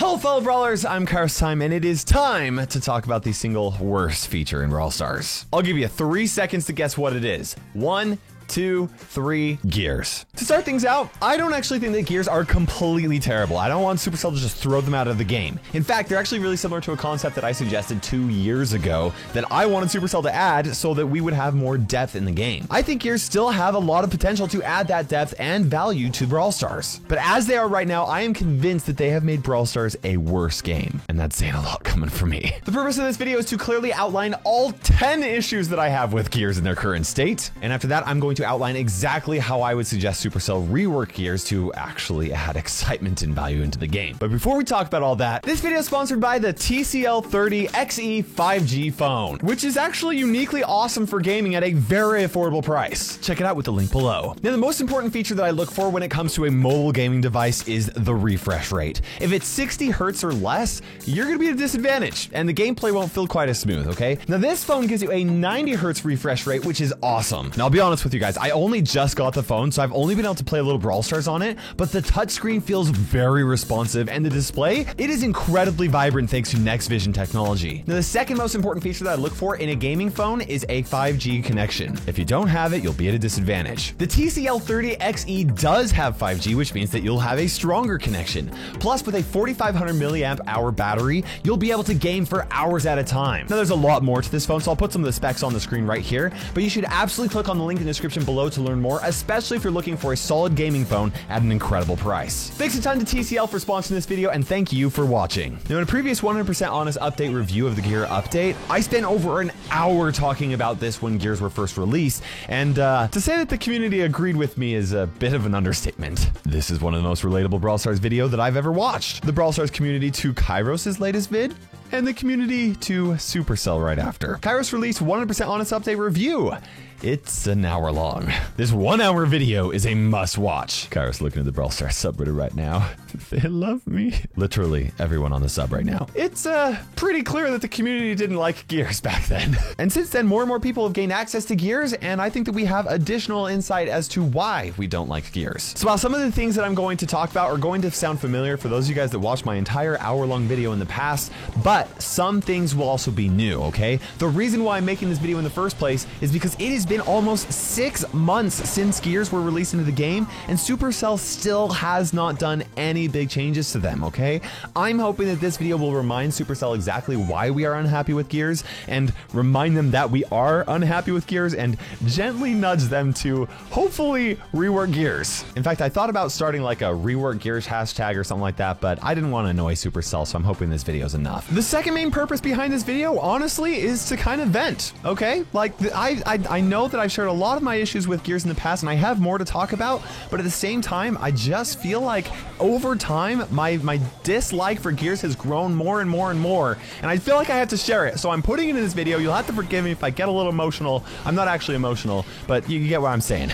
Hello fellow brawlers, I'm Kairos Time, and it is time to talk about the single worst feature in Brawl Stars. I'll give you 3 seconds to guess what it is. 1, 2, 3, gears. To start things out, I don't actually think that gears are completely terrible. I don't want Supercell to just throw them out of the game. In fact, they're actually really similar to a concept that I suggested 2 years ago that I wanted Supercell to add so that we would have more depth in the game. I think gears still have a lot of potential to add that depth and value to Brawl Stars. But as they are right now, I am convinced that they have made Brawl Stars a worse game. And that's saying a lot coming from me. The purpose of this video is to clearly outline all 10 issues that I have with gears in their current state. And after that, I'm going to outline exactly how I would suggest Supercell rework gears to actually add excitement and value into the game. But before we talk about all that, this video is sponsored by the TCL30 XE 5G phone, which is actually uniquely awesome for gaming at a very affordable price. Check it out with the link below. Now, the most important feature that I look for when it comes to a mobile gaming device is the refresh rate. If it's 60 hertz or less, you're gonna be at a disadvantage and the gameplay won't feel quite as smooth, okay? Now, this phone gives you a 90 hertz refresh rate, which is awesome. Now, I'll be honest with you guys, I only just got the phone, so I've only been able to play a little Brawl Stars on it, but the touchscreen feels very responsive, and the display, it is incredibly vibrant thanks to Next Vision technology. Now, the second most important feature that I look for in a gaming phone is a 5G connection. If you don't have it, you'll be at a disadvantage. The TCL30 XE does have 5G, which means that you'll have a stronger connection. Plus, with a 4,500 milliamp hour battery, you'll be able to game for hours at a time. Now, there's a lot more to this phone, so I'll put some of the specs on the screen right here, but you should absolutely click on the link in the description below to learn more, especially if you're looking for a solid gaming phone at an incredible price. Thanks a ton to TCL for sponsoring this video, and thank you for watching. Now, in a previous 100% honest update review of the Gear update, I spent over an hour talking about this when Gears were first released, and to say that the community agreed with me is a bit of an understatement. This is one of the most relatable Brawl Stars video that I've ever watched. The Brawl Stars community to Kairos' latest vid, and the community to Supercell right after. Kairos released 100% honest update review. It's an hour long. This 1 hour video is a must watch. Kairos looking at the Brawl Stars subreddit right now. They love me. Literally everyone on the sub right now. It's pretty clear that the community didn't like Gears back then. And since then, more and more people have gained access to Gears, and I think that we have additional insight as to why we don't like Gears. So while some of the things that I'm going to talk about are going to sound familiar for those of you guys that watched my entire hour-long video in the past, but some things will also be new, okay? The reason why I'm making this video in the first place is because it has been almost 6 months since Gears were released into the game, and Supercell still has not done any big changes to them, okay? I'm hoping that this video will remind Supercell exactly why we are unhappy with Gears, and remind them that we are unhappy with Gears, and gently nudge them to hopefully rework Gears. In fact, I thought about starting like a rework Gears hashtag or something like that, but I didn't want to annoy Supercell, so I'm hoping this video is enough. The second main purpose behind this video, honestly, is to kind of vent, okay? Like, I know that I've shared a lot of my issues with Gears in the past, and I have more to talk about, but at the same time, I just feel like over time, my dislike for Gears has grown more and more and more, and I feel like I have to share it, so I'm putting it in this video. You'll have to forgive me if I get a little emotional. I'm not actually emotional, but you get what I'm saying.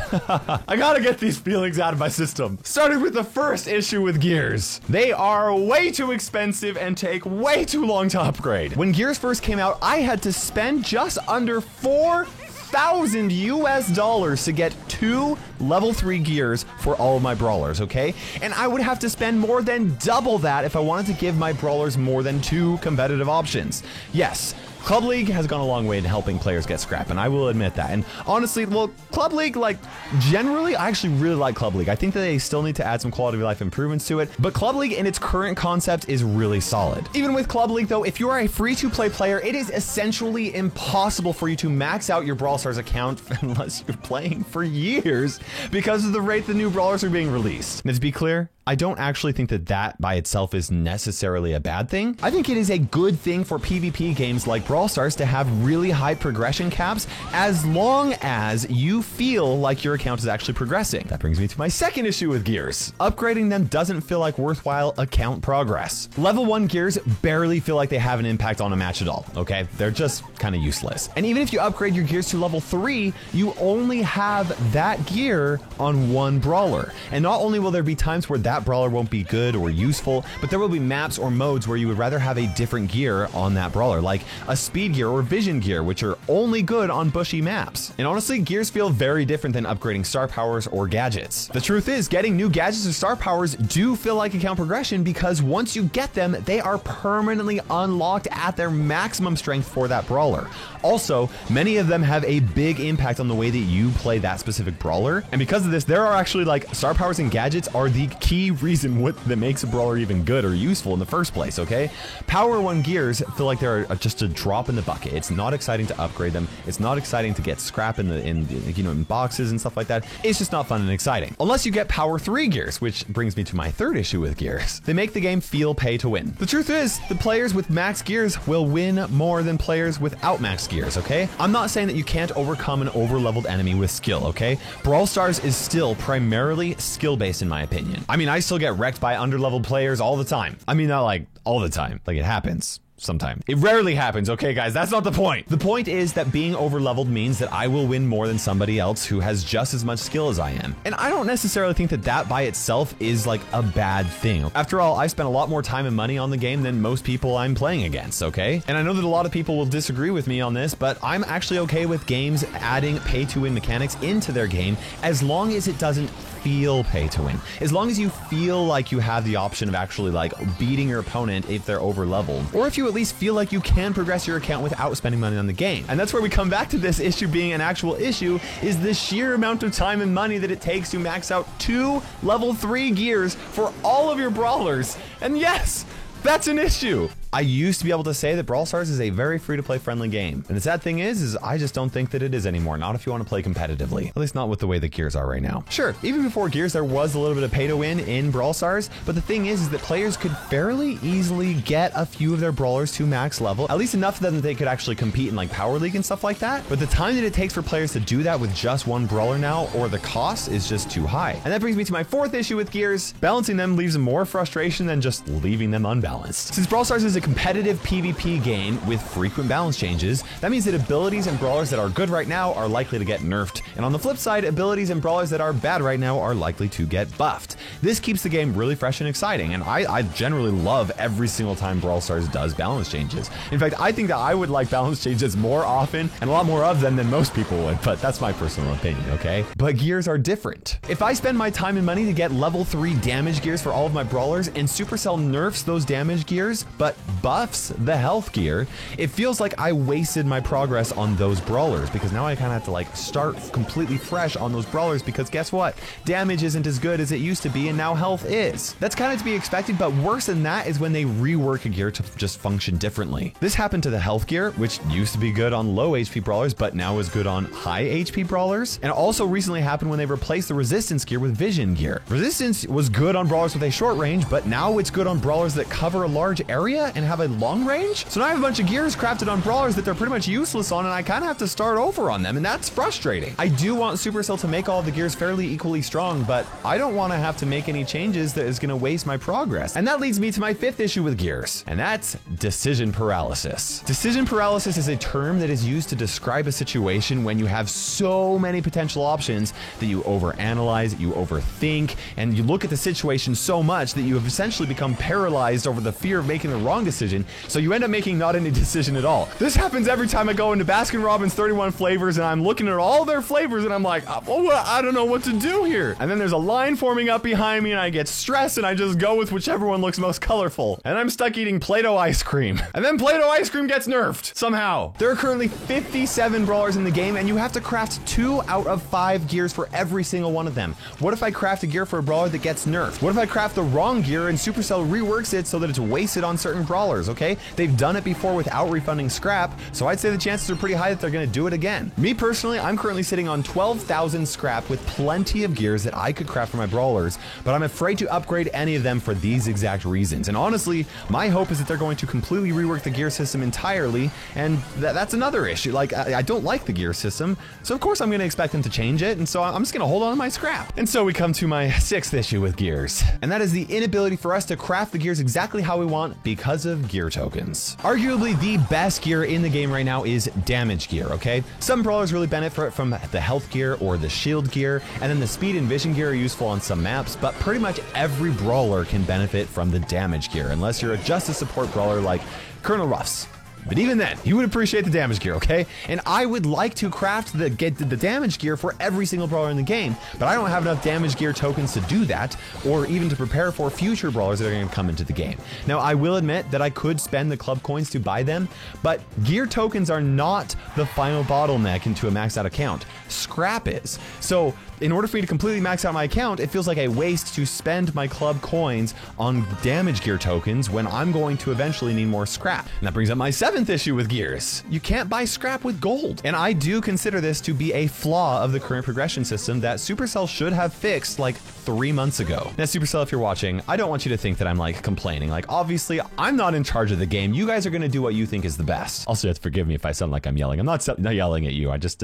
I gotta get these feelings out of my system. Starting with the first issue with Gears. They are way too expensive and take way too long to upgrade. When Gears first came out, I had to spend just under $4,000 US to get 2 level 3 gears for all of my brawlers, okay? And I would have to spend more than double that if I wanted to give my brawlers more than 2 competitive options. Yes, Club League has gone a long way in helping players get scrap, and I will admit that. And honestly, well, Club League, like, generally, I actually really like Club League. I think that they still need to add some quality of life improvements to it, but Club League in its current concept is really solid. Even with Club League, though, if you are a free-to-play player, it is essentially impossible for you to max out your Brawl Stars account unless you're playing for years because of the rate the new brawlers are being released. And to be clear, I don't actually think that that by itself is necessarily a bad thing. I think it is a good thing for PvP games like Brawl Stars to have really high progression caps as long as you feel like your account is actually progressing. That brings me to my second issue with Gears. Upgrading them doesn't feel like worthwhile account progress. Level 1 Gears barely feel like they have an impact on a match at all, okay? They're just kind of useless. And even if you upgrade your gears to level 3, you only have that gear on 1 brawler. And not only will there be times where that that brawler won't be good or useful, but there will be maps or modes where you would rather have a different gear on that brawler, like a speed gear or vision gear, which are only good on bushy maps. And honestly, gears feel very different than upgrading star powers or gadgets. The truth is, getting new gadgets or star powers do feel like account progression because once you get them, they are permanently unlocked at their maximum strength for that brawler. Also, many of them have a big impact on the way that you play that specific brawler. And because of this, there are actually like star powers and gadgets are the key reason that makes a brawler even good or useful in the first place, okay? Power 1 gears feel like they're just a drop in the bucket. It's not exciting to upgrade them. It's not exciting to get scrap in boxes and stuff like that. It's just not fun and exciting. Unless you get Power 3 gears, which brings me to my third issue with gears. They make the game feel pay to win. The truth is, the players with max gears will win more than players without max gears, okay? I'm not saying that you can't overcome an over-leveled enemy with skill, okay? Brawl Stars is still primarily skill-based in my opinion. I mean, I still get wrecked by under-leveled players all the time. I mean, not like all the time, like it happens. Sometime. It rarely happens, okay guys, that's not the point. The point is that being over-leveled means that I will win more than somebody else who has just as much skill as I am. And I don't necessarily think that that by itself is like a bad thing. After all, I spent a lot more time and money on the game than most people I'm playing against, okay? And I know that a lot of people will disagree with me on this, but I'm actually okay with games adding pay-to-win mechanics into their game as long as it doesn't feel pay to win. As long as you feel like you have the option of actually like beating your opponent if they're over leveled, or if you at least feel like you can progress your account without spending money on the game. And that's where we come back to this issue being an actual issue, is the sheer amount of time and money that it takes to max out 2 level 3 gears for all of your brawlers. And yes, that's an issue. I used to be able to say that Brawl Stars is a very free-to-play friendly game. And the sad thing is I just don't think that it is anymore. Not if you want to play competitively. At least not with the way the gears are right now. Sure, even before gears, there was a little bit of pay to win in Brawl Stars. But the thing is that players could fairly easily get a few of their brawlers to max level. At least enough of them that they could actually compete in like Power League and stuff like that. But the time that it takes for players to do that with just one brawler now, or the cost, is just too high. And that brings me to my fourth issue with gears. Balancing them leaves more frustration than just leaving them unbalanced. Since Brawl Stars is a competitive PvP game with frequent balance changes, that means that abilities and brawlers that are good right now are likely to get nerfed. And on the flip side, abilities and brawlers that are bad right now are likely to get buffed. This keeps the game really fresh and exciting, and I generally love every single time Brawl Stars does balance changes. In fact, I think that I would like balance changes more often and a lot more of them than most people would, but that's my personal opinion, okay? But gears are different. If I spend my time and money to get level 3 damage gears for all of my brawlers, and Supercell nerfs those damage gears, but buffs the health gear, it feels like I wasted my progress on those brawlers, because now I kind of have to like start completely fresh on those brawlers, because guess what? Damage isn't as good as it used to be, and now health is. That's kind of to be expected, but worse than that is when they rework a gear to just function differently. This happened to the health gear, which used to be good on low HP brawlers, but now is good on high HP brawlers. And also recently happened when they replaced the resistance gear with vision gear. Resistance was good on brawlers with a short range, but now it's good on brawlers that cover a large area and have a long range. So now I have a bunch of gears crafted on brawlers that they're pretty much useless on, and I kind of have to start over on them, and that's frustrating. I do want Supercell to make all of the gears fairly equally strong, but I don't want to have to make any changes that is going to waste my progress. And that leads me to my fifth issue with gears, and that's decision paralysis. Decision paralysis is a term that is used to describe a situation when you have so many potential options that you overanalyze, you overthink, and you look at the situation so much that you have essentially become paralyzed over the fear of making the wrong decision, so you end up making not any decision at all. This happens every time I go into Baskin-Robbins 31 flavors and I'm looking at all their flavors and I'm like, oh, I don't know what to do here. And then there's a line forming up behind me and I get stressed and I just go with whichever one looks most colorful. And I'm stuck eating Play-Doh ice cream. And then Play-Doh ice cream gets nerfed somehow. There are currently 57 brawlers in the game and you have to craft 2 out of 5 gears for every single one of them. What if I craft a gear for a brawler that gets nerfed? What if I craft the wrong gear and Supercell reworks it so that it's wasted on certain brawlers, okay? They've done it before without refunding scrap, so I'd say the chances are pretty high that they're gonna do it again. Me personally, I'm currently sitting on 12,000 scrap with plenty of gears that I could craft for my brawlers, but I'm afraid to upgrade any of them for these exact reasons. And honestly, my hope is that they're going to completely rework the gear system entirely, and that's another issue. Like, I don't like the gear system, so of course I'm gonna expect them to change it, and so I'm just gonna hold on to my scrap. And so we come to my 6th issue with gears, and that is the inability for us to craft the gears exactly how we want because of of gear tokens. Arguably the best gear in the game right now is damage gear, okay? Some brawlers really benefit from the health gear or the shield gear, and then the speed and vision gear are useful on some maps, but pretty much every brawler can benefit from the damage gear, unless you're a Justice support brawler like Colonel Ruffs. But even then, you would appreciate the damage gear, okay? And I would like to craft the damage gear for every single brawler in the game, but I don't have enough damage gear tokens to do that, or even to prepare for future brawlers that are going to come into the game. Now, I will admit that I could spend the club coins to buy them, but gear tokens are not the final bottleneck into a maxed out account. Scrap is. So, in order for me to completely max out my account, it feels like a waste to spend my club coins on damage gear tokens when I'm going to eventually need more scrap. And that brings up my 7th issue with gears. You can't buy scrap with gold. And I do consider this to be a flaw of the current progression system that Supercell should have fixed like 3 months ago. Now, Supercell, if you're watching, I don't want you to think that I'm like complaining. Like, obviously, I'm not in charge of the game. You guys are going to do what you think is the best. Also, you have to forgive me if I sound like I'm yelling. I'm not yelling at you. I'm just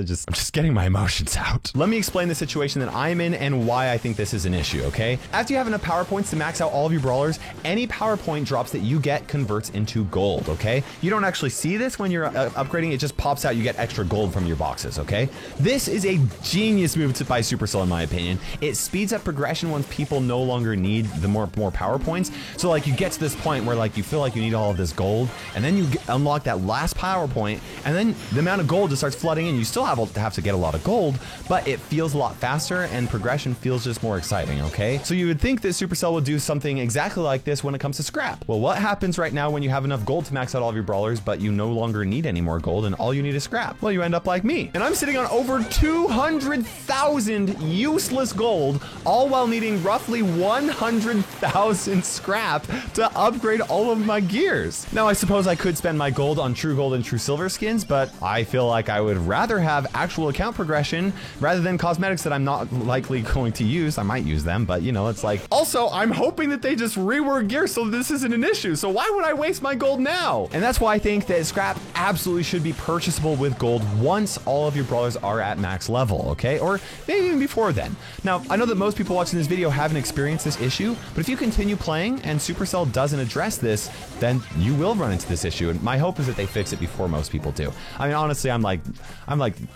getting my emotions out. Let me explain the situation that I'm in and why I think this is an issue, okay? After you have enough power points to max out all of your brawlers, any power point drops that you get converts into gold, okay? You don't actually see this when you're upgrading. It just pops out. You get extra gold from your boxes, okay? This is a genius move by Supercell, in my opinion. It speeds up progression once people no longer need the more power points. So like you get to this point where like you feel like you need all of this gold, and then you unlock that last power point, and then the amount of gold just starts flooding in. You still have to get a lot of gold, but it feels a lot faster and progression feels just more exciting, okay? So you would think that Supercell would do something exactly like this when it comes to scrap. Well, what happens right now when you have enough gold to max out all of your brawlers, but you no longer need any more gold and all you need is scrap? Well, you end up like me. And I'm sitting on over 200,000 useless gold, all while needing roughly 100,000 scrap to upgrade all of my gears. Now, I suppose I could spend my gold on true gold and true silver skins, but I feel like I would rather have actual account progression rather than cosmetics that I'm not likely going to use. I might use them, but you know, it's like, also, I'm hoping that they just rework gear so this isn't an issue. So why would I waste my gold now? And that's why I think that scrap absolutely should be purchasable with gold once all of your brawlers are at max level, okay? Or maybe even before then. Now, I know that most people watching this video haven't experienced this issue, but if you continue playing and Supercell doesn't address this, then you will run into this issue. And my hope is that they fix it before most people do. I mean, honestly, I'm like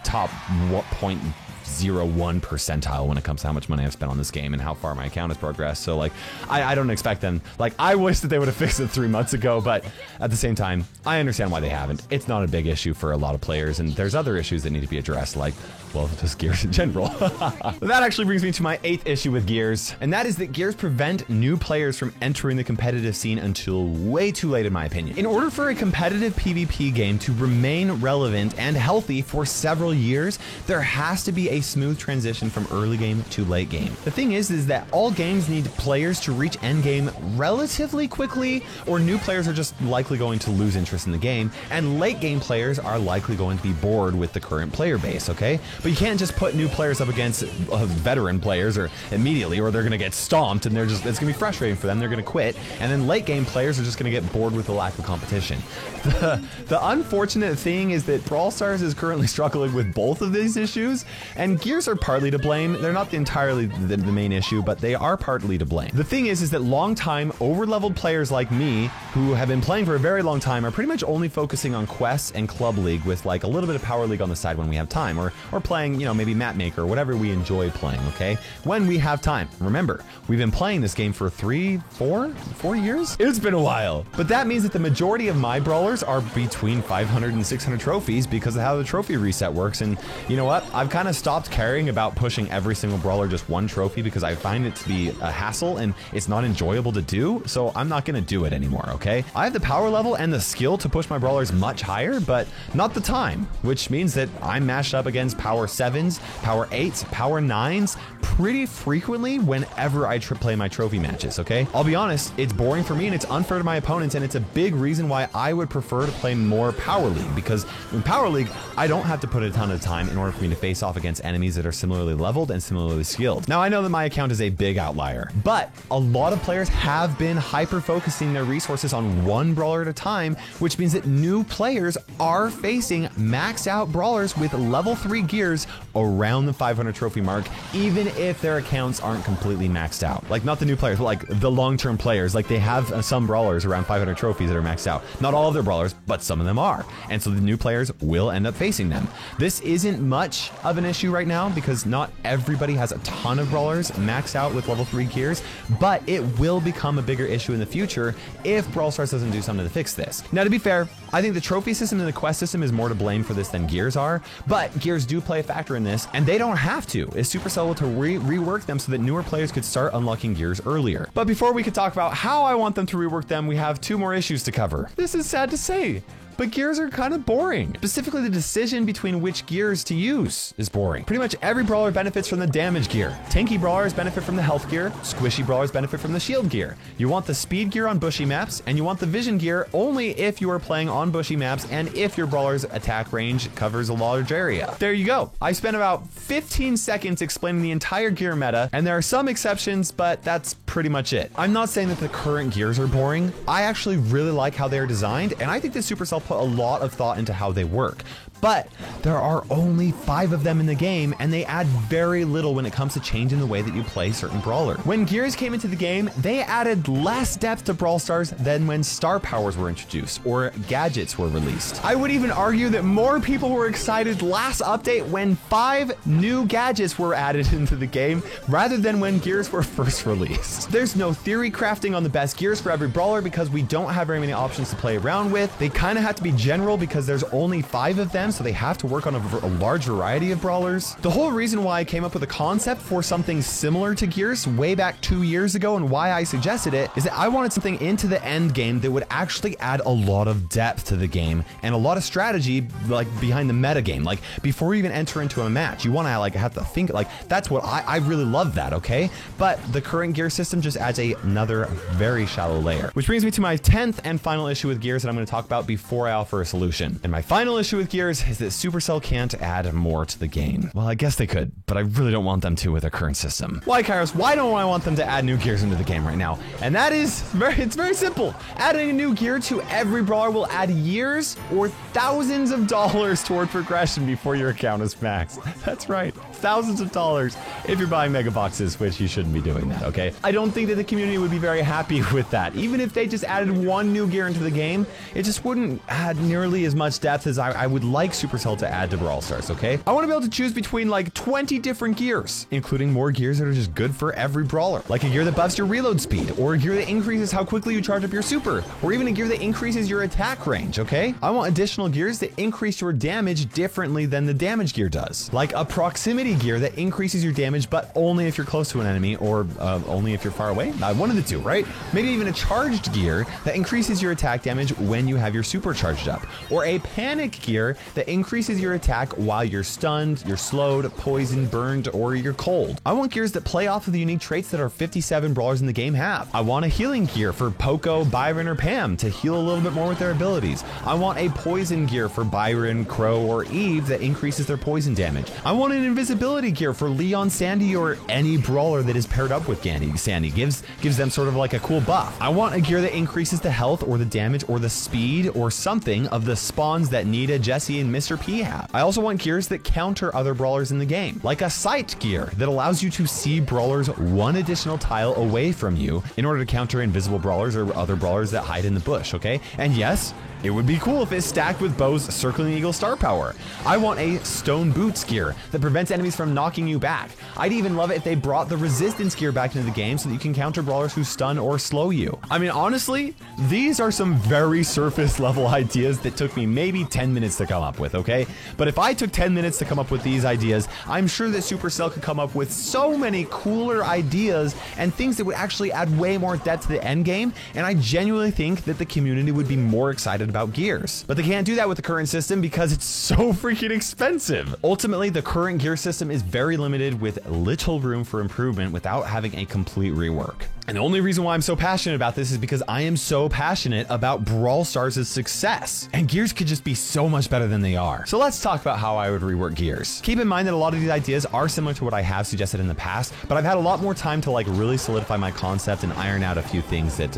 top 0.01 percentile when it comes to how much money I've spent on this game and how far my account has progressed. So like, I don't expect them, like, I wish that they would have fixed it 3 months ago, but at the same time, I understand why they haven't. It's not a big issue for a lot of players, and there's other issues that need to be addressed, like, well, just gears in general. That actually brings me to my 8th issue with gears, and that is that gears prevent new players from entering the competitive scene until way too late, in my opinion. In order for a competitive PvP game to remain relevant and healthy for several years, there has to be a smooth transition from early game to late game. The thing is that all games need players to reach end game relatively quickly, or new players are just likely going to lose interest in the game, and late game players are likely going to be bored with the current player base, okay? But you can't just put new players up against veteran players or immediately, or they're gonna get stomped and it's gonna be frustrating for them. They're gonna quit, and then late game players are just gonna get bored with the lack of competition. The unfortunate thing is that Brawl Stars is currently struggling with both of these issues, and gears are partly to blame. They're not entirely the main issue, but they are partly to blame. The thing is that long-time, over-leveled players like me, who have been playing for a very long time, are pretty much only focusing on quests and Club League with like a little bit of Power League on the side when we have time, or playing, you know, maybe Map Maker, whatever we enjoy playing, okay? When we have time. Remember, we've been playing this game for 4 years? It's been a while. But that means that the majority of my brawlers are between 500 and 600 trophies because of how the trophy reset works. And you know what? I've kind of stopped caring about pushing every single brawler just one trophy because I find it to be a hassle and it's not enjoyable to do, so I'm not gonna do it anymore, okay? I have the power level and the skill to push my brawlers much higher, but not the time, which means that I'm mashed up against power 7s, power 8s, power 9s pretty frequently whenever I play my trophy matches, okay? I'll be honest, it's boring for me and it's unfair to my opponents, and it's a big reason why I would prefer to play more Power League, because in Power League, I don't have to put a ton of time in order for me to face off against enemies that are similarly similarly leveled and similarly skilled. Now, I know that my account is a big outlier, but a lot of players have been hyper-focusing their resources on one brawler at a time, which means that new players are facing maxed out brawlers with level 3 gears around the 500 trophy mark, even if their accounts aren't completely maxed out. Like, not the new players, but like the long-term players. Like, they have some brawlers around 500 trophies that are maxed out. Not all of their brawlers, but some of them are. And so the new players will end up facing them. This isn't much of an issue right now because not everybody has a ton of brawlers maxed out with level 3 gears, but it will become a bigger issue in the future if Brawl Stars doesn't do something to fix this. Now, to be fair, I think the trophy system and the quest system is more to blame for this than gears are, but gears do play a factor in this, and they don't have to. It's Supercell to rework them so that newer players could start unlocking gears earlier. But before we could talk about how I want them to rework them, we have 2 more issues to cover. This is sad to say, but gears are kind of boring. Specifically, the decision between which gears to use is boring. Pretty much every brawler benefits from the damage gear. Tanky brawlers benefit from the health gear. Squishy brawlers benefit from the shield gear. You want the speed gear on bushy maps, and you want the vision gear only if you are playing on bushy maps and if your brawler's attack range covers a large area. There you go. I spent about 15 seconds explaining the entire gear meta, and there are some exceptions, but that's pretty much it. I'm not saying that the current gears are boring. I actually really like how they are designed, and I think that Supercell put a lot of thought into how they work. But there are only 5 of them in the game, and they add very little when it comes to changing the way that you play certain brawler. When gears came into the game, they added less depth to Brawl Stars than when star powers were introduced or gadgets were released. I would even argue that more people were excited last update when 5 new gadgets were added into the game rather than when gears were first released. There's no theory crafting on the best gears for every brawler because we don't have very many options to play around with. They kind of have to be general because there's only 5 of them, so they have to work on a large variety of brawlers. The whole reason why I came up with a concept for something similar to gears way back 2 years ago and why I suggested it is that I wanted something into the end game that would actually add a lot of depth to the game and a lot of strategy, like behind the meta game. Like, before you even enter into a match, you want to like have to think, like, that's what I really love that, okay? But the current gear system just adds another very shallow layer. Which brings me to my 10th and final issue with gears that I'm going to talk about before I offer a solution. And my final issue with gears is that Supercell can't add more to the game. Well, I guess they could, but I really don't want them to with their current system. Why, Kairos? Why don't I want them to add new gears into the game right now? And that is it's very simple. Adding a new gear to every brawler will add years or thousands of dollars toward progression before your account is maxed. That's right, thousands of dollars if you're buying mega boxes, which you shouldn't be doing that, okay? I don't think that the community would be very happy with that. Even if they just added one new gear into the game, it just wouldn't add nearly as much depth as I would like Supercell to add to Brawl Stars, okay? I want to be able to choose between like 20 different gears, including more gears that are just good for every brawler. Like a gear that buffs your reload speed, or a gear that increases how quickly you charge up your super, or even a gear that increases your attack range, okay? I want additional gears that increase your damage differently than the damage gear does. Like a proximity gear that increases your damage, but only if you're close to an enemy, or only if you're far away. One of the two, right? Maybe even a charged gear that increases your attack damage when you have your super charged up, or a panic gear that increases your attack while you're stunned, you're slowed, poisoned, burned, or you're cold. I want gears that play off of the unique traits that our 57 brawlers in the game have. I want a healing gear for Poco, Byron, or Pam to heal a little bit more with their abilities. I want a poison gear for Byron, Crow, or Eve that increases their poison damage. I want an invisibility gear for Leon, Sandy, or any brawler that is paired up with Sandy. Gives them sort of like a cool buff. I want a gear that increases the health or the damage or the speed or something of the spawns that Nita, Jesse, and Mr. P have. I also want gears that counter other brawlers in the game, like a sight gear that allows you to see brawlers one additional tile away from you in order to counter invisible brawlers or other brawlers that hide in the bush, okay? And yes, it would be cool if it's stacked with Bo's Circling Eagle star power. I want a stone boots gear that prevents enemies from knocking you back. I'd even love it if they brought the resistance gear back into the game so that you can counter brawlers who stun or slow you. I mean, honestly, these are some very surface level ideas that took me maybe 10 minutes to come up with, okay? But if I took 10 minutes to come up with these ideas, I'm sure that Supercell could come up with so many cooler ideas and things that would actually add way more depth to the end game, and I genuinely think that the community would be more excited about gears. But they can't do that with the current system because it's so freaking expensive. Ultimately, the current gear system is very limited with little room for improvement without having a complete rework. And the only reason why I'm so passionate about this is because I am so passionate about Brawl Stars' success. And gears could just be so much better than they are. So let's talk about how I would rework gears. Keep in mind that a lot of these ideas are similar to what I have suggested in the past, but I've had a lot more time to like really solidify my concept and iron out a few things that,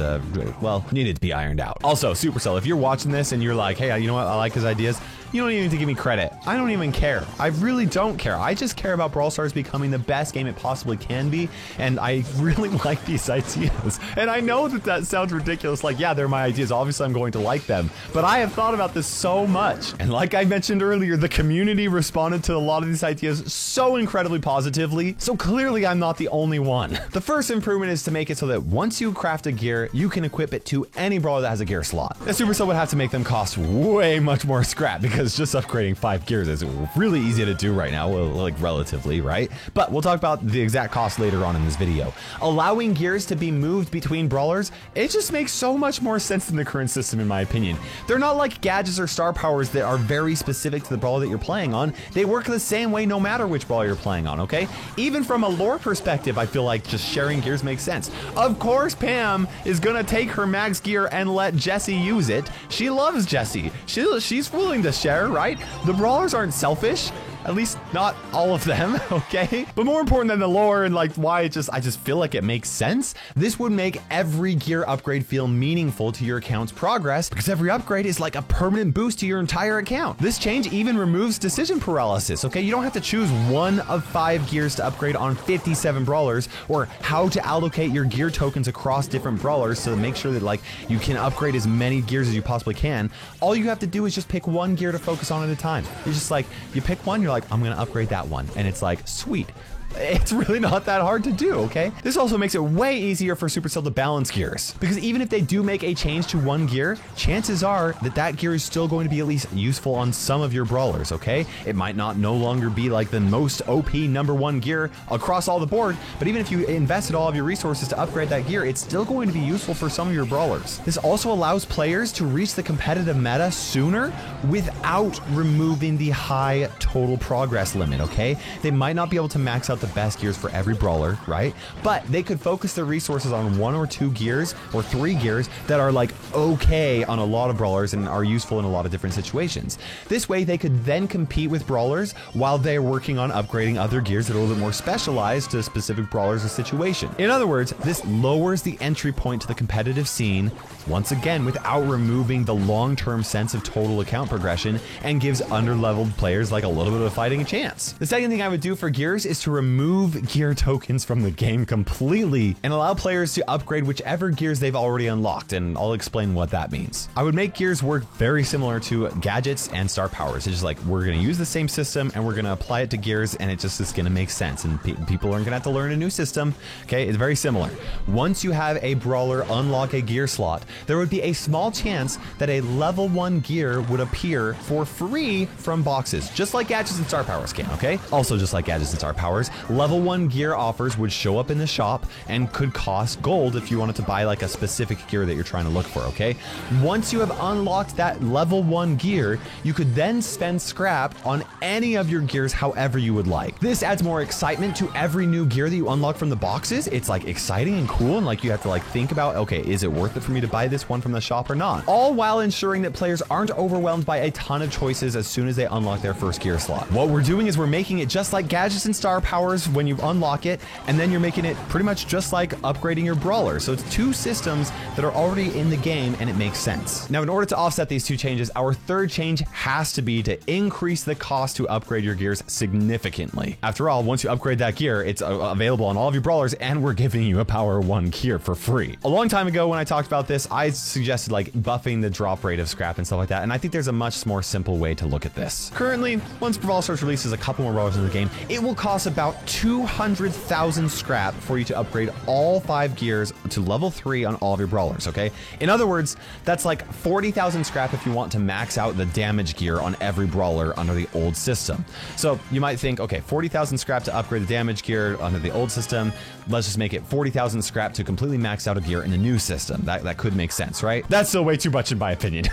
well, needed to be ironed out. Also, Supercell, if you're watching this and you're like, hey, you know what, I like his ideas, you don't even need to give me credit. I don't even care. I really don't care. I just care about Brawl Stars becoming the best game it possibly can be, and I really like these ideas. And I know that that sounds ridiculous, like, yeah, they're my ideas, obviously I'm going to like them, but I have thought about this so much. And like I mentioned earlier, the community responded to a lot of these ideas so incredibly positively, so clearly I'm not the only one. The first improvement is to make it so that once you craft a gear, you can equip it to any brawler that has a gear slot. The Supercell would have to make them cost way much more scrap because just upgrading 5 gears is really easy to do right now, well, like relatively, right? But we'll talk about the exact cost later on in this video. Allowing gears to be moved between brawlers, it just makes so much more sense than the current system in my opinion. They're not like gadgets or star powers that are very specific to the brawler that you're playing on. They work the same way no matter which brawler you're playing on, okay? Even from a lore perspective, I feel like just sharing gears makes sense. Of course, Pam is gonna take her max gear and let Jessie use it. She loves Jessie. She's willing to share, right? The brawlers aren't selfish. At least not all of them, okay? But more important than the lore and like why I just feel like it makes sense, this would make every gear upgrade feel meaningful to your account's progress because every upgrade is like a permanent boost to your entire account. This change even removes decision paralysis, okay? You don't have to choose one of 5 gears to upgrade on 57 brawlers or how to allocate your gear tokens across different brawlers to make sure that like you can upgrade as many gears as you possibly can. All you have to do is just pick one gear to focus on at a time. You're just like, you pick one, you're like, I'm gonna upgrade that one, and it's like, sweet. It's really not that hard to do, okay? This also makes it way easier for Supercell to balance gears, because even if they do make a change to one gear, chances are that that gear is still going to be at least useful on some of your brawlers, okay? It might not no longer be like the most OP #1 gear across all the board, but even if you invested all of your resources to upgrade that gear, it's still going to be useful for some of your brawlers. This also allows players to reach the competitive meta sooner without removing the high total progress limit, okay? They might not be able to max out the best gears for every brawler, right? But they could focus their resources on 1 or 2 gears or 3 gears that are like okay on a lot of brawlers and are useful in a lot of different situations. This way they could then compete with brawlers while they're working on upgrading other gears that are a little bit more specialized to specific brawlers or situation. In other words, this lowers the entry point to the competitive scene once again without removing the long-term sense of total account progression and gives under-leveled players like a little bit of a fighting chance. The second thing I would do for gears is to remove gear tokens from the game completely and allow players to upgrade whichever gears they've already unlocked, and I'll explain what that means. I would make gears work very similar to gadgets and star powers. It's just like, we're gonna use the same system and we're gonna apply it to gears, and it just is gonna make sense, and people aren't gonna have to learn a new system, okay? It's very similar. Once you have a brawler unlock a gear slot, there would be a small chance that a level 1 gear would appear for free from boxes, just like gadgets and star powers can, okay? Also, just like gadgets and star powers, level 1 gear offers would show up in the shop and could cost gold if you wanted to buy like a specific gear that you're trying to look for, okay? Once you have unlocked that level 1 gear, you could then spend scrap on any of your gears however you would like. This adds more excitement to every new gear that you unlock from the boxes. It's like exciting and cool, and like you have to like think about, okay, is it worth it for me to buy this one from the shop or not? All while ensuring that players aren't overwhelmed by a ton of choices as soon as they unlock their first gear slot. What we're doing is we're making it just like gadgets and star powers when you unlock it, and then you're making it pretty much just like upgrading your brawler. So it's 2 systems that are already in the game, and it makes sense. Now, in order to offset these 2 changes, our third change has to be to increase the cost to upgrade your gears significantly. After all, once you upgrade that gear, it's available on all of your brawlers, and we're giving you a power 1 gear for free. A long time ago when I talked about this, I suggested like buffing the drop rate of scrap and stuff like that, and I think there's a much more simple way to look at this. Currently, once Brawl Stars releases a couple more brawlers in the game, it will cost about about 200,000 scrap for you to upgrade all 5 gears to level 3 on all of your brawlers, okay? In other words, that's like 40,000 scrap if you want to max out the damage gear on every brawler under the old system. So you might think, okay, 40,000 scrap to upgrade the damage gear under the old system. Let's just make it 40,000 scrap to completely max out a gear in the new system. That could make sense, right? That's still way too much in my opinion.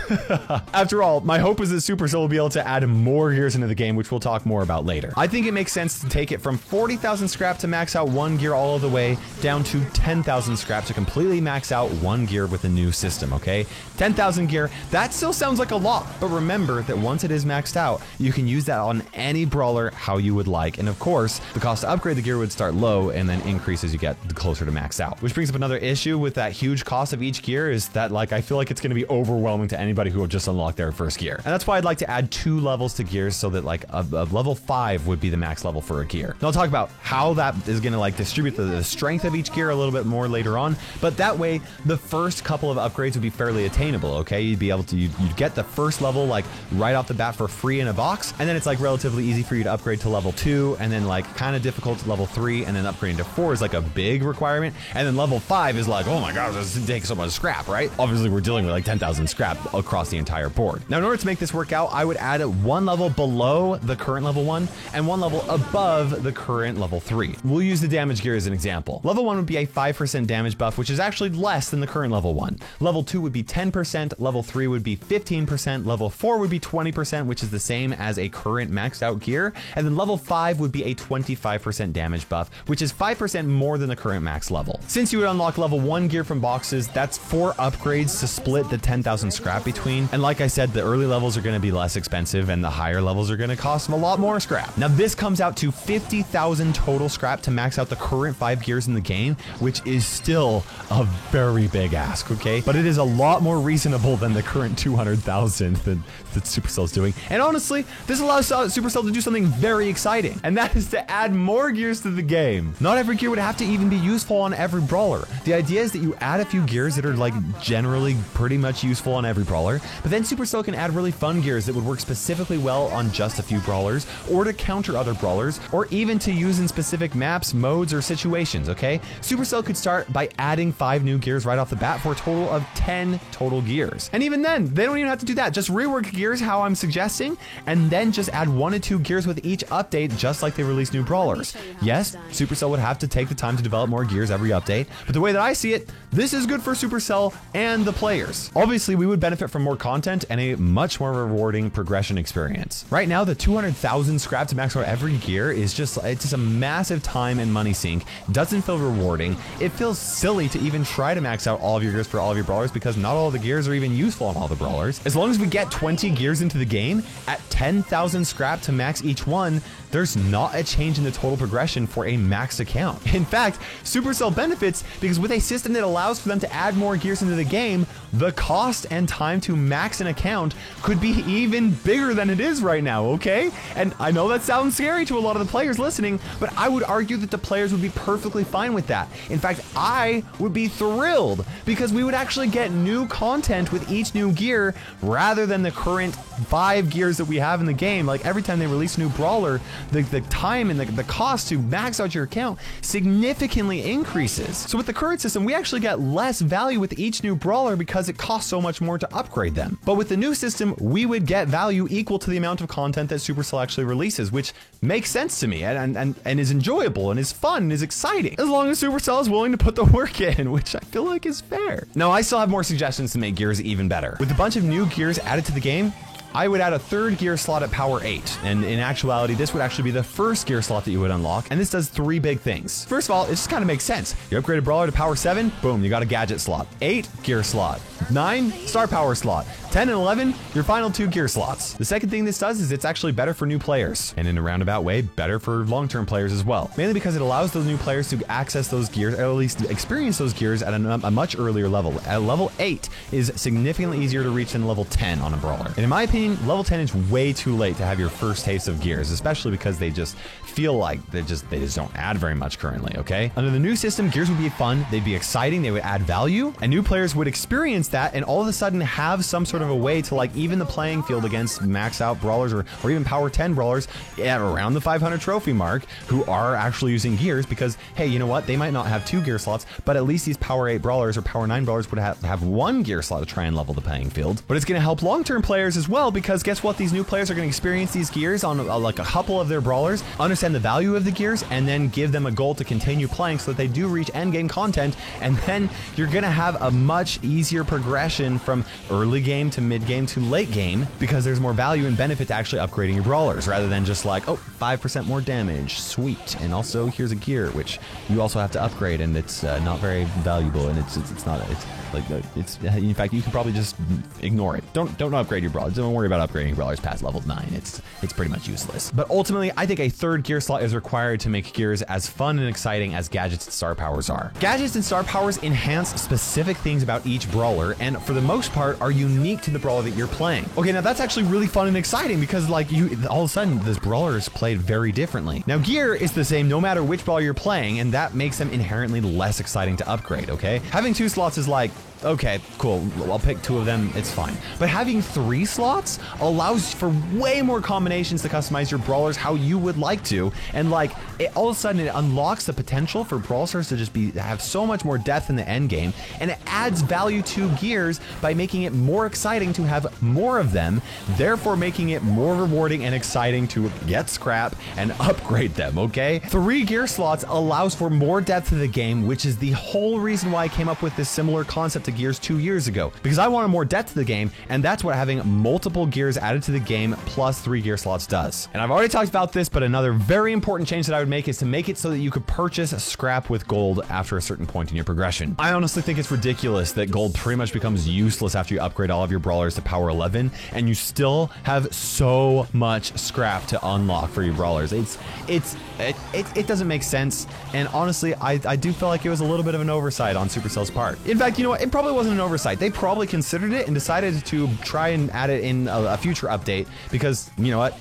After all, my hope is that Supercell will be able to add more gears into the game, which we'll talk more about later. I think it makes sense to take it from 40,000 scrap to max out 1 gear all of the way down to 10,000 scrap to completely max out 1 gear with the new system, okay? 10,000 gear, that still sounds like a lot, but remember that once it is maxed out, you can use that on any brawler how you would like. And of course, the cost to upgrade the gear would start low and then increase as you get closer to max out. Which brings up another issue with that huge cost of each gear is that, like, I feel like it's going to be overwhelming to anybody who will just unlock their first gear. And that's why I'd like to add 2 levels to gears so that like a level 5 would be the max level for a gear. And I'll talk about how that is going to like distribute the strength of each gear a little bit more later on, but that way the first couple of upgrades would be fairly attainable, okay? You'd be able to, you'd get the first level like right off the bat for free in a box, and then it's like relatively easy for you to upgrade to level 2, and then like kind of difficult to level 3, and then upgrading to 4 is like a big requirement, and then level 5 is like, oh my god, this takes so much scrap, right? Obviously we're dealing with like 10,000 scrap across the entire board. Now in order to make this work out, I would add 1 level below the current level 1 and 1 level above the current level 3. We'll use the damage gear as an example. Level 1 would be a 5% damage buff, which is actually less than the current level 1. Level 2 would be 10%, level 3 would be 15%, level 4 would be 20%, which is the same as a current maxed out gear, and then level 5 would be a 25% damage buff, which is 5% more than the current max level. Since you would unlock level 1 gear from boxes, that's 4 upgrades to split the 10,000 scrap between, and like I said, the early levels are going to be less expensive and the higher levels are going to cost a lot more scrap. Now this comes out to 50,000 total scrap to max out the current 5 gears in the game, which is still a very big ask, okay? But it is a lot more reasonable than the current 200,000 that Supercell's doing. And honestly, this allows Supercell to do something very exciting, and that is to add more gears to the game. Not every gear would have to even be useful on every brawler. The idea is that you add a few gears that are like generally pretty much useful on every brawler, but then Supercell can add really fun gears that would work specifically well on just a few brawlers, or to counter other brawlers, or even to use in specific maps, modes, or situations, okay? Supercell could start by adding 5 new gears right off the bat for a total of 10 total gears. And even then, they don't even have to do that. Just rework gears how I'm suggesting, and then just add 1 to 2 gears with each update, just like they release new brawlers. Yes, Supercell would have to take the time to develop more gears every update, but the way that I see it, this is good for Supercell and the players. Obviously, we would benefit from more content and a much more rewarding progression experience. Right now, the 200,000 scrap to max out every gear is just a massive time and money sink. Doesn't feel rewarding. It feels silly to even try to max out all of your gears for all of your brawlers because not all the gears are even useful on all the brawlers. As long as we get 20 gears into the game at 10,000 scrap to max each one, there's not a change in the total progression for a maxed account. In fact, Supercell benefits because with a system that allows for them to add more gears into the game, the cost and time to max an account could be even bigger than it is right now, okay? And I know that sounds scary to a lot of the players listening, but I would argue that the players would be perfectly fine with that. In fact, I would be thrilled because we would actually get new content with each new gear rather than the current 5 gears that we have in the game. Like every time they release a new brawler, the time and the cost to max out your account significantly increases. So with the current system, we actually get less value with each new brawler because it costs so much more to upgrade them. But with the new system, we would get value equal to the amount of content that Supercell actually releases, which makes sense to me and is enjoyable and is fun and is exciting, as long as Supercell is willing to put the work in, which I feel like is fair. Now, I still have more suggestions to make gears even better. With a bunch of new gears added to the game, I would add a 3rd gear slot at power 8, and in actuality, this would actually be the 1st gear slot that you would unlock, and this does 3 big things. First of all, it just kind of makes sense. You upgrade a brawler to power 7, boom, you got a gadget slot. 8, gear slot. 9, star power slot. 10 and 11, your final 2 gear slots. The second thing this does is it's actually better for new players, and in a roundabout way, better for long-term players as well. Mainly because it allows those new players to access those gears, or at least experience those gears at a much earlier level. At level 8 is significantly easier to reach than level 10 on a brawler. And in my opinion, level 10 is way too late to have your first taste of gears, especially because they just feel like they just don't add very much currently, okay? Under the new system, gears would be fun, they'd be exciting, they would add value, and new players would experience that and all of a sudden have some sort sort of a way to like even the playing field against max out brawlers or even power 10 brawlers at around the 500 trophy mark who are actually using gears, because hey, you know what? They might not have 2 gear slots, but at least these power 8 brawlers or power 9 brawlers would have 1 gear slot to try and level the playing field. But it's going to help long-term players as well, because guess what? These new players are going to experience these gears on like a couple of their brawlers, understand the value of the gears, and then give them a goal to continue playing so that they do reach end game content. And then you're going to have a much easier progression from early game to mid game to late game, because there's more value and benefit to actually upgrading your brawlers rather than just like, oh, 5% more damage, sweet, and also here's a gear which you also have to upgrade, and it's not very valuable, and it's in fact you can probably just ignore it. Don't upgrade your brawlers. Don't worry about upgrading brawlers past level 9. It's pretty much useless. But ultimately, I think a 3rd gear slot is required to make gears as fun and exciting as gadgets and star powers are. Gadgets and star powers enhance specific things about each brawler, and for the most part are unique to the brawler that you're playing. Okay, now that's actually really fun and exciting, because like all of a sudden this brawler is played very differently. Now gear is the same no matter which brawler you're playing, and that makes them inherently less exciting to upgrade, okay? Having 2 slots is like, okay, cool, I'll pick 2 of them, it's fine. But having 3 slots allows for way more combinations to customize your brawlers how you would like to, and like, all of a sudden it unlocks the potential for Brawl Stars to just have so much more depth in the end game, and it adds value to gears by making it more exciting to have more of them, therefore making it more rewarding and exciting to get scrap and upgrade them, okay? 3 gear slots allows for more depth to the game, which is the whole reason why I came up with this similar concept to Gears 2 years ago, because I wanted more depth to the game, and that's what having multiple gears added to the game plus 3 gear slots does. And I've already talked about this, but another very important change that I would make is to make it so that you could purchase scrap with gold after a certain point in your progression. I honestly think it's ridiculous that gold pretty much becomes useless after you upgrade all of your brawlers to power 11, and you still have so much scrap to unlock for your brawlers. It doesn't make sense, and honestly, I do feel like it was a little bit of an oversight on Supercell's part. In fact, you know what? It probably wasn't an oversight. They probably considered it and decided to try and add it in a future update, because you know what?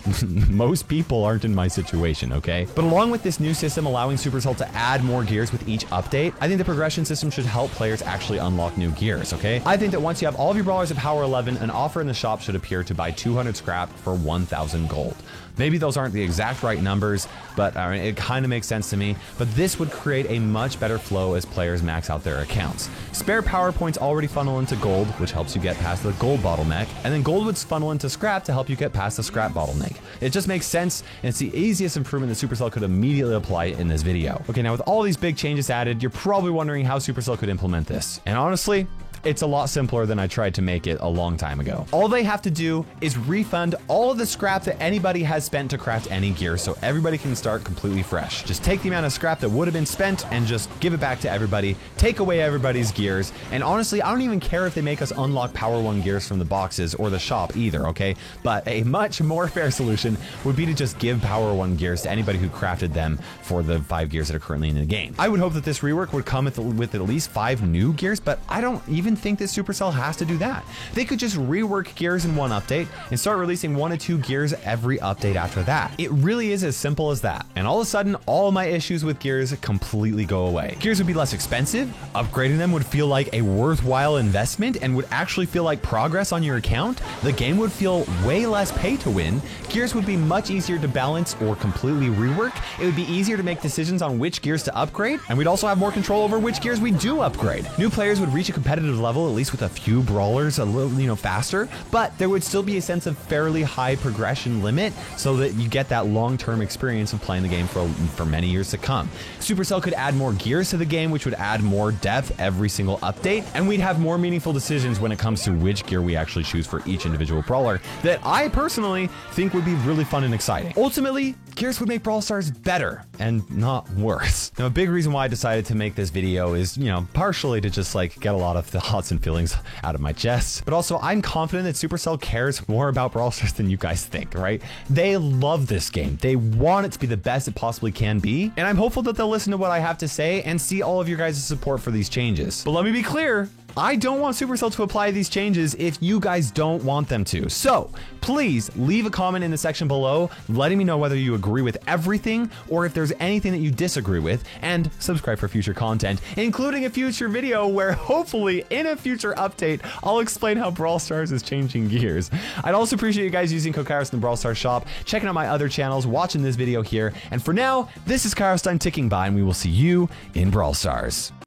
Most people aren't in my situation, okay? But along with this new system allowing Supercell to add more gears with each update, I think the progression system should help players actually unlock new gears, okay? I think that once you have all of your brawlers at power 11, an offer in the shop should appear to buy 200 scrap for 1,000 gold. Maybe those aren't the exact right numbers, but it kind of makes sense to me. But this would create a much better flow as players max out their accounts. Spare power points already funnel into gold, which helps you get past the gold bottleneck, and then gold would funnel into scrap to help you get past the scrap bottleneck. It just makes sense, and it's the easiest improvement that Supercell could immediately apply in this video. Okay, now with all these big changes added, you're probably wondering how Supercell could implement this. And honestly, it's a lot simpler than I tried to make it a long time ago. All they have to do is refund all of the scrap that anybody has spent to craft any gear, so everybody can start completely fresh. Just take the amount of scrap that would have been spent and just give it back to everybody, take away everybody's gears, and honestly, I don't even care if they make us unlock Power 1 gears from the boxes or the shop either, okay? But a much more fair solution would be to just give Power 1 gears to anybody who crafted them for the 5 gears that are currently in the game. I would hope that this rework would come with at least 5 new gears, but I don't even think that Supercell has to do that. They could just rework gears in one update and start releasing 1 to 2 gears every update after that. It really is as simple as that. And all of a sudden, all my issues with gears completely go away. Gears would be less expensive, upgrading them would feel like a worthwhile investment and would actually feel like progress on your account. The game would feel way less pay to win. Gears would be much easier to balance or completely rework. It would be easier to make decisions on which gears to upgrade, and we'd also have more control over which gears we do upgrade. New players would reach a competitive level, at least with a few brawlers, a little, faster, but there would still be a sense of fairly high progression limit so that you get that long-term experience of playing the game for many years to come. Supercell could add more gears to the game, which would add more depth every single update, and we'd have more meaningful decisions when it comes to which gear we actually choose for each individual brawler that I personally think would be really fun and exciting. Ultimately, gears would make Brawl Stars better and not worse. Now, a big reason why I decided to make this video is, partially to just like get a lot of thoughts and feelings out of my chest, but also I'm confident that Supercell cares more about Brawl Stars than you guys think, right? They love this game. They want it to be the best it possibly can be, and I'm hopeful that they'll listen to what I have to say and see all of your guys' support for these changes. But let me be clear, I don't want Supercell to apply these changes if you guys don't want them to. So please leave a comment in the section below letting me know whether you agree with everything or if there's anything that you disagree with, and subscribe for future content, including a future video where hopefully in a future update, I'll explain how Brawl Stars is changing gears. I'd also appreciate you guys using code Kairos in the Brawl Stars shop, checking out my other channels, watching this video here. And for now, this is Kairos Time ticking by, and we will see you in Brawl Stars.